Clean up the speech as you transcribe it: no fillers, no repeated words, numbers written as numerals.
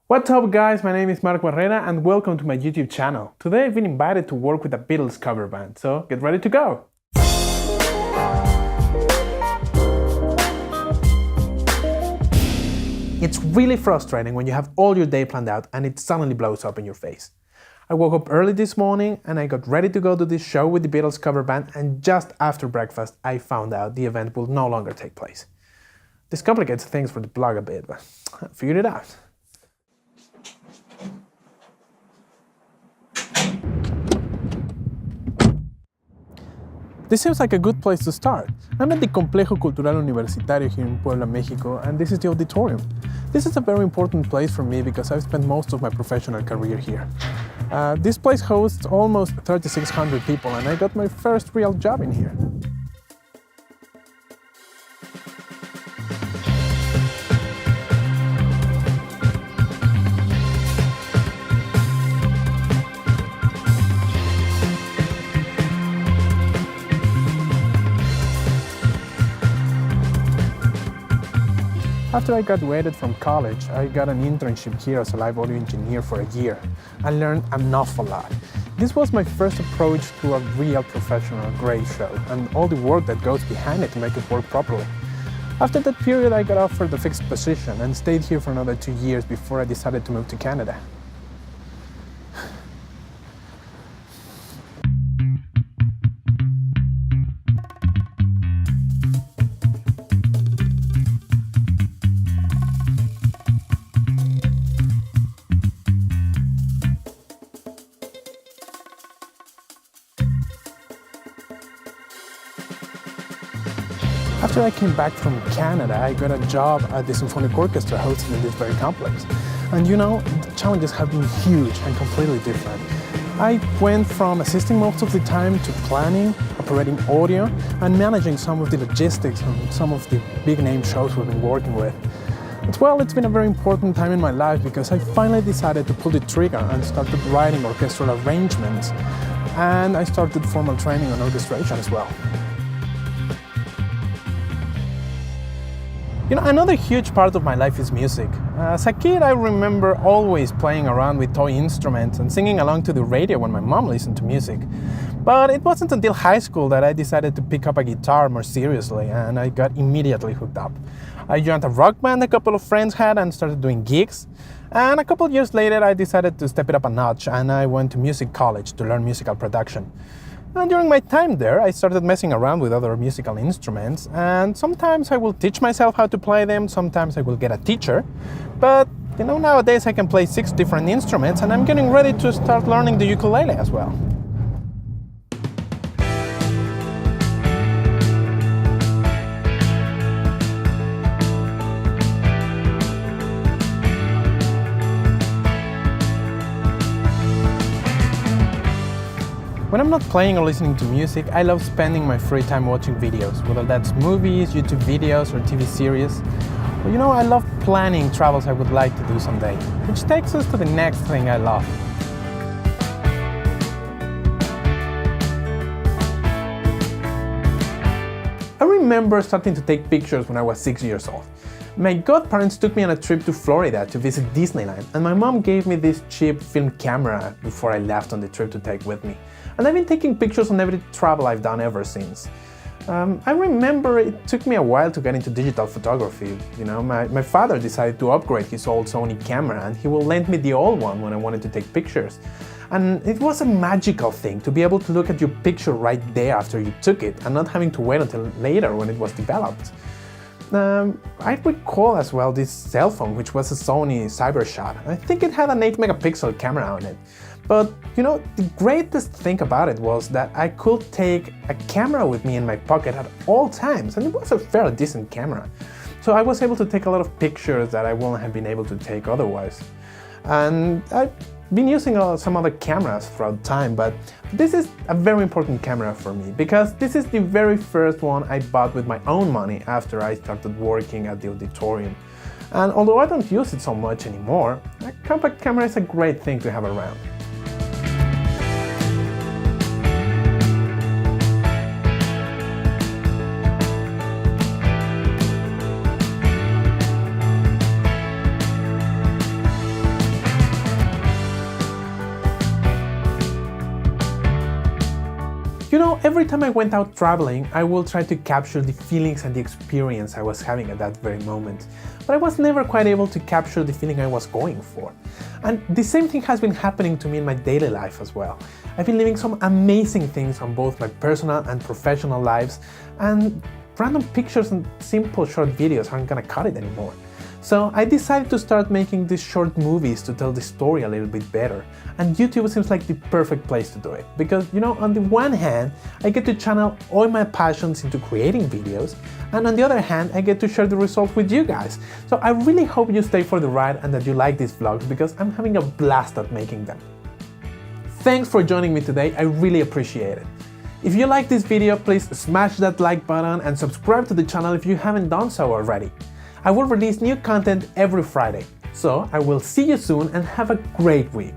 What's up guys, my name is Barrera and welcome to my YouTube channel. Today I've been invited to work with a Beatles cover band, so get ready to go! It's really frustrating when you have all your day planned out and it suddenly blows up in your face. I woke up early this morning and I got ready to go to this show with the Beatles cover band, and just after breakfast I found out the event will no longer take place. This complicates things for the blog a bit, but I figured it out. This seems like a good place to start. I'm at the Complejo Cultural Universitario here in Puebla, Mexico, and this is the auditorium. This is a very important place for me because I've spent most of my professional career here. This place hosts almost 3,600 people, and I got my first real job in here. After I graduated from college, I got an internship here as a live audio engineer for a year. I learned an awful lot. This was my first approach to a real professional grade show, and all the work that goes behind it to make it work properly. After that period, I got offered a fixed position and stayed here for another 2 years before I decided to move to Canada. After I came back from Canada, I got a job at the symphonic orchestra hosted in this very complex. And you know, the challenges have been huge and completely different. I went from assisting most of the time to planning, operating audio, and managing some of the logistics on some of the big name shows we've been working with. But well, it's been a very important time in my life because I finally decided to pull the trigger and started writing orchestral arrangements. And I started formal training on orchestration as well. You know, another huge part of my life is music. As a kid, I remember always playing around with toy instruments and singing along to the radio when my mom listened to music. But it wasn't until high school that I decided to pick up a guitar more seriously, and I got immediately hooked up. I joined a rock band a couple of friends had and started doing gigs. And a couple of years later, I decided to step it up a notch, and I went to music college to learn musical production. And during my time there, I started messing around with other musical instruments, and sometimes I will teach myself how to play them, sometimes I will get a teacher. But, you know, nowadays I can play 6 different instruments, and I'm getting ready to start learning the ukulele as well. When I'm not playing or listening to music, I love spending my free time watching videos, whether that's movies, YouTube videos, or TV series. But you know, I love planning travels I would like to do someday, which takes us to the next thing I love. I remember starting to take pictures when I was 6 years old. My godparents took me on a trip to Florida to visit Disneyland, and my mom gave me this cheap film camera before I left on the trip to take with me. And I've been taking pictures on every travel I've done ever since. I remember it took me a while to get into digital photography. You know, my father decided to upgrade his old Sony camera, and he will lend me the old one when I wanted to take pictures. And it was a magical thing to be able to look at your picture right there after you took it and not having to wait until later when it was developed. I recall as well this cell phone, which was a Sony Cybershot. I think it had an 8 megapixel camera on it. But, you know, the greatest thing about it was that I could take a camera with me in my pocket at all times, and it was a fairly decent camera. So I was able to take a lot of pictures that I wouldn't have been able to take otherwise. And I've been using some other cameras throughout time, but this is a very important camera for me because this is the very first one I bought with my own money after I started working at the auditorium. And although I don't use it so much anymore, a compact camera is a great thing to have around. Every time I went out traveling, I will try to capture the feelings and the experience I was having at that very moment. But I was never quite able to capture the feeling I was going for. And the same thing has been happening to me in my daily life as well. I've been living some amazing things on both my personal and professional lives, and random pictures and simple short videos aren't gonna cut it anymore. So I decided to start making these short movies to tell the story a little bit better, and YouTube seems like the perfect place to do it, because on the one hand, I get to channel all my passions into creating videos, and on the other hand, I get to share the results with you guys. So I really hope you stay for the ride and that you like these vlogs, because I'm having a blast at making them. Thanks for joining me today, I really appreciate it. If you like this video, please smash that like button and subscribe to the channel if you haven't done so already. I will release new content every Friday, so I will see you soon and have a great week.